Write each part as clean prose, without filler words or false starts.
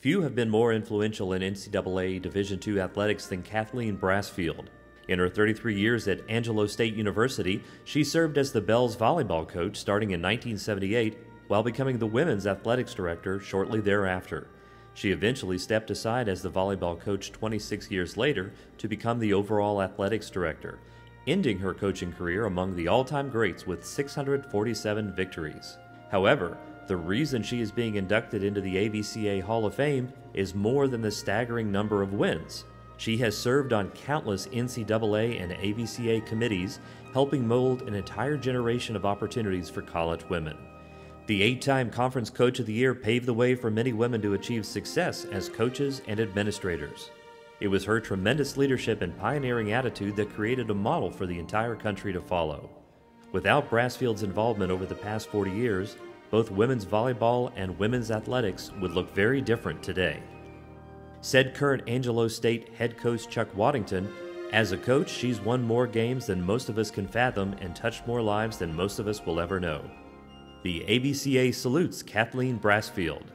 Few have been more influential in NCAA Division II athletics than Kathleen Brasfield. In her 33 years at Angelo State University, she served as the Bell's volleyball coach starting in 1978 while becoming the women's athletics director shortly thereafter. She eventually stepped aside as the volleyball coach 26 years later to become the overall athletics director, ending her coaching career among the all-time greats with 647 victories. However, the reason she is being inducted into the AVCA Hall of Fame is more than the staggering number of wins. She has served on countless NCAA and AVCA committees, helping mold an entire generation of opportunities for college women. The 8-time Conference Coach of the Year paved the way for many women to achieve success as coaches and administrators. It was her tremendous leadership and pioneering attitude that created a model for the entire country to follow. Without Brasfield's involvement over the past 40 years, both women's volleyball and women's athletics would look very different today. Said current Angelo State head coach Chuck Waddington, "As a coach, she's won more games than most of us can fathom and touched more lives than most of us will ever know." The AVCA salutes Kathleen Brasfield.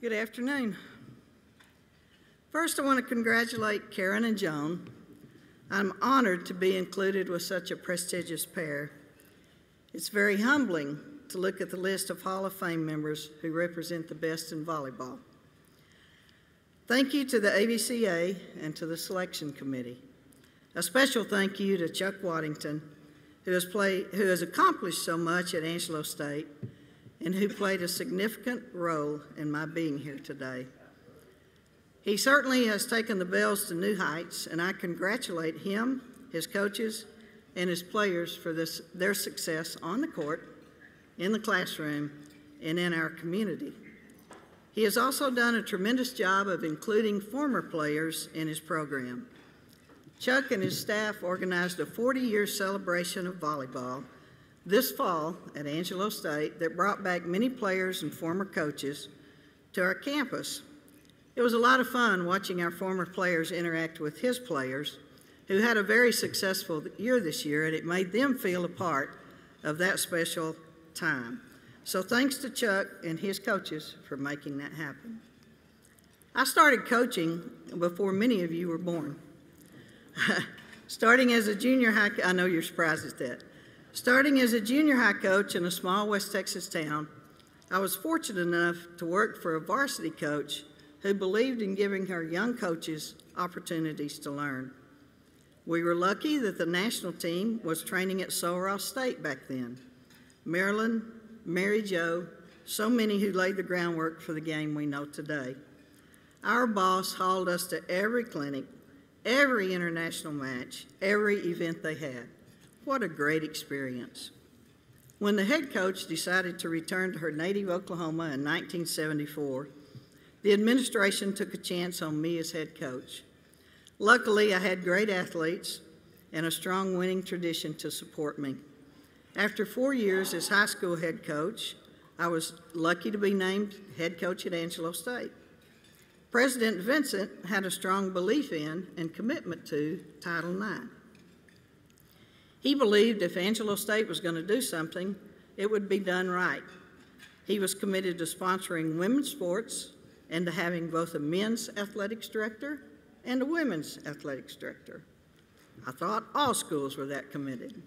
Good afternoon. First, I want to congratulate Karen and Joan. I'm honored to be included with such a prestigious pair. It's very humbling to look at the list of Hall of Fame members who represent the best in volleyball. Thank you to the AVCA and to the selection committee. A special thank you to Chuck Waddington, who has accomplished so much at Angelo State and who played a significant role in my being here today. He certainly has taken the Bells to new heights, and I congratulate him, his coaches, and his players for their success on the court, in the classroom, and in our community. He has also done a tremendous job of including former players in his program. Chuck and his staff organized a 40-year celebration of volleyball this fall at Angelo State that brought back many players and former coaches to our campus. It was a lot of fun watching our former players interact with his players, who had a very successful year this year, and it made them feel a part of that special time. So thanks to Chuck and his coaches for making that happen. I started coaching before many of you were born. Starting as a junior high, I know you're surprised at that. Starting as a junior high coach in a small West Texas town, I was fortunate enough to work for a varsity coach who believed in giving her young coaches opportunities to learn. We were lucky that the national team was training at Sul Ross State back then. Marilyn, Mary Jo, so many who laid the groundwork for the game we know today. Our boss hauled us to every clinic, every international match, every event they had. What a great experience. When the head coach decided to return to her native Oklahoma in 1974, the administration took a chance on me as head coach. Luckily, I had great athletes and a strong winning tradition to support me. After 4 years as high school head coach, I was lucky to be named head coach at Angelo State. President Vincent had a strong belief in and commitment to Title IX. He believed if Angelo State was going to do something, it would be done right. He was committed to sponsoring women's sports and to having both a men's athletics director and a women's athletics director. I thought all schools were that committed.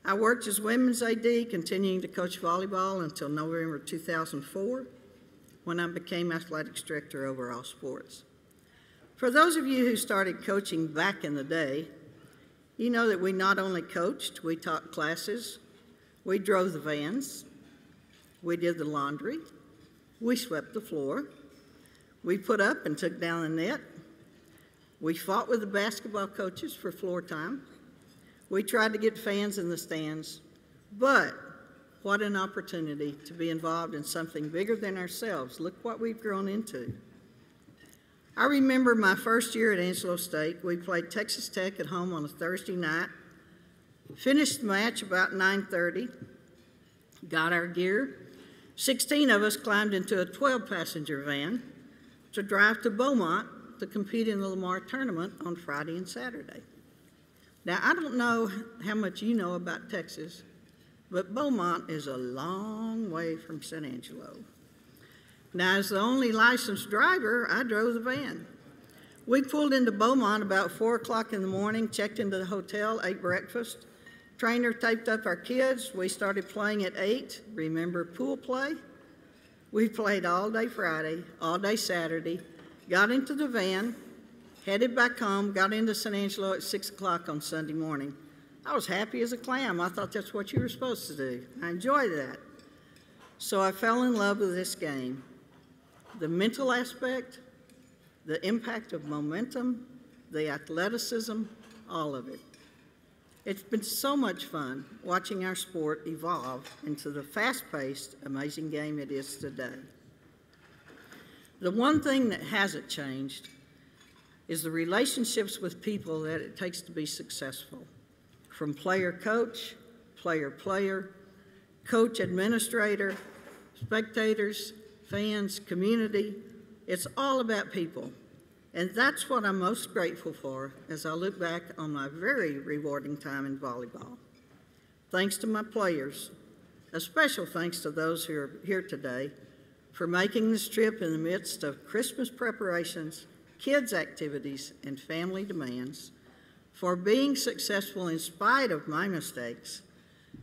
I worked as women's AD, continuing to coach volleyball until November 2004, when I became athletics director over all sports. For those of you who started coaching back in the day, you know that we not only coached, we taught classes, we drove the vans, we did the laundry, we swept the floor, we put up and took down the net, we fought with the basketball coaches for floor time, we tried to get fans in the stands, but what an opportunity to be involved in something bigger than ourselves. Look what we've grown into. I remember my first year at Angelo State. We played Texas Tech at home on a Thursday night, finished the match about 9:30, got our gear. 16 of us climbed into a 12-passenger van to drive to Beaumont to compete in the Lamar tournament on Friday and Saturday. Now, I don't know how much you know about Texas, but Beaumont is a long way from San Angelo. Now, as the only licensed driver, I drove the van. We pulled into Beaumont about 4 o'clock in the morning, checked into the hotel, ate breakfast. Trainer taped up our kids. We started playing at 8. Remember pool play? We played all day Friday, all day Saturday, got into the van, headed back home, got into San Angelo at 6 o'clock on Sunday morning. I was happy as a clam. I thought that's what you were supposed to do. I enjoyed that. So I fell in love with this game. The mental aspect, the impact of momentum, the athleticism, all of it. It's been so much fun watching our sport evolve into the fast-paced, amazing game it is today. The one thing that hasn't changed is the relationships with people that it takes to be successful. From player-coach, player-player, coach-administrator, spectators, fans, community, it's all about people. And that's what I'm most grateful for as I look back on my very rewarding time in volleyball. Thanks to my players, a special thanks to those who are here today for making this trip in the midst of Christmas preparations, kids' activities, and family demands, for being successful in spite of my mistakes,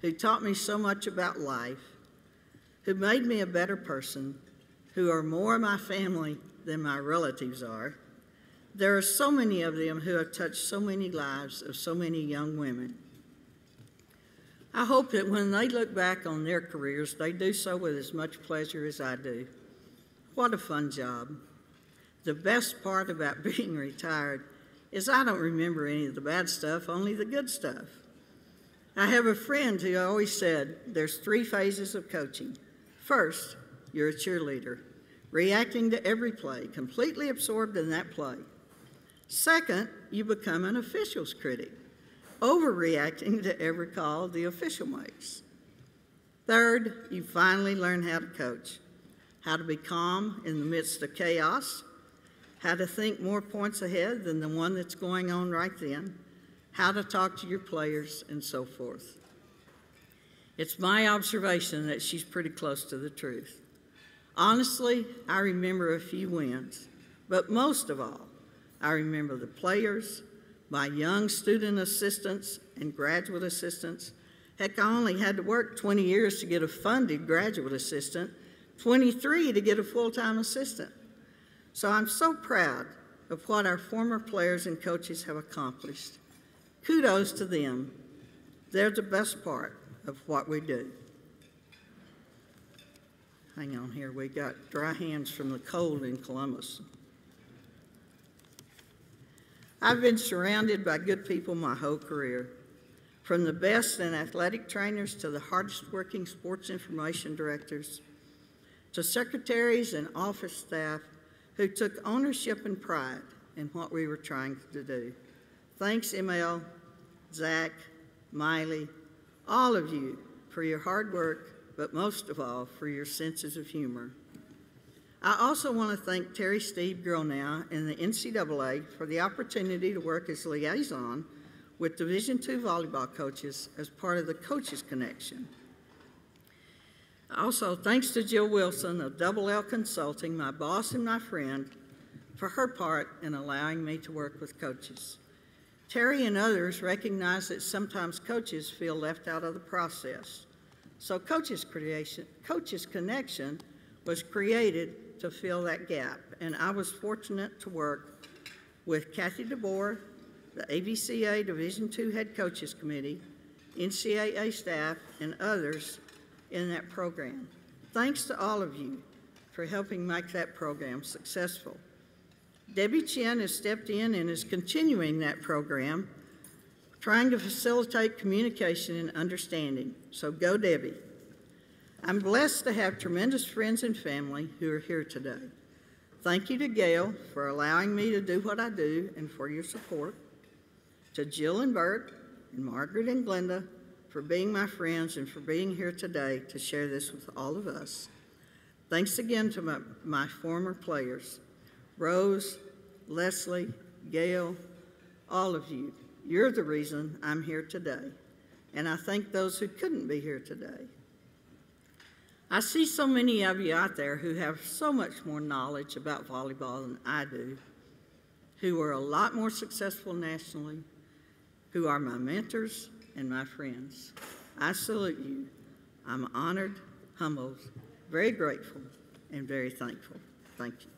who taught me so much about life, who made me a better person, who are more my family than my relatives are. There are so many of them who have touched so many lives of so many young women. I hope that when they look back on their careers, they do so with as much pleasure as I do. What a fun job. The best part about being retired is I don't remember any of the bad stuff, only the good stuff. I have a friend who always said there's 3 phases of coaching. First, you're a cheerleader, reacting to every play, completely absorbed in that play. Second, you become an official's critic, overreacting to every call the official makes. Third, you finally learn how to coach, how to be calm in the midst of chaos, how to think more points ahead than the one that's going on right then, how to talk to your players, and so forth. It's my observation that she's pretty close to the truth. Honestly, I remember a few wins, but most of all, I remember the players, my young student assistants and graduate assistants. Heck, I only had to work 20 years to get a funded graduate assistant, 23 to get a full-time assistant. So I'm so proud of what our former players and coaches have accomplished. Kudos to them. They're the best part of what we do. Hang on here, we got dry hands from the cold in Columbus. I've been surrounded by good people my whole career, from the best in athletic trainers to the hardest working sports information directors, to secretaries and office staff who took ownership and pride in what we were trying to do. Thanks, ML, Zach, Miley, all of you for your hard work, but most of all for your senses of humor. I also want to thank Terry Steve Gronow and the NCAA for the opportunity to work as liaison with Division II volleyball coaches as part of the Coaches Connection. Also, thanks to Jill Wilson of Double L Consulting, my boss and my friend, for her part in allowing me to work with coaches. Terry and others recognize that sometimes coaches feel left out of the process. So Coaches Connection was created to fill that gap, and I was fortunate to work with Kathy DeBoer, the AVCA Division II Head Coaches Committee, NCAA staff, and others in that program. Thanks to all of you for helping make that program successful. Debbie Chen has stepped in and is continuing that program, trying to facilitate communication and understanding. So go, Debbie. I'm blessed to have tremendous friends and family who are here today. Thank you to Gail for allowing me to do what I do and for your support. To Jill and Bert and Margaret and Glenda for being my friends and for being here today to share this with all of us. Thanks again to my former players, Rose, Leslie, Gail, all of you. You're the reason I'm here today, and I thank those who couldn't be here today. I see so many of you out there who have so much more knowledge about volleyball than I do, who are a lot more successful nationally, who are my mentors and my friends. I salute you. I'm honored, humbled, very grateful, and very thankful. Thank you.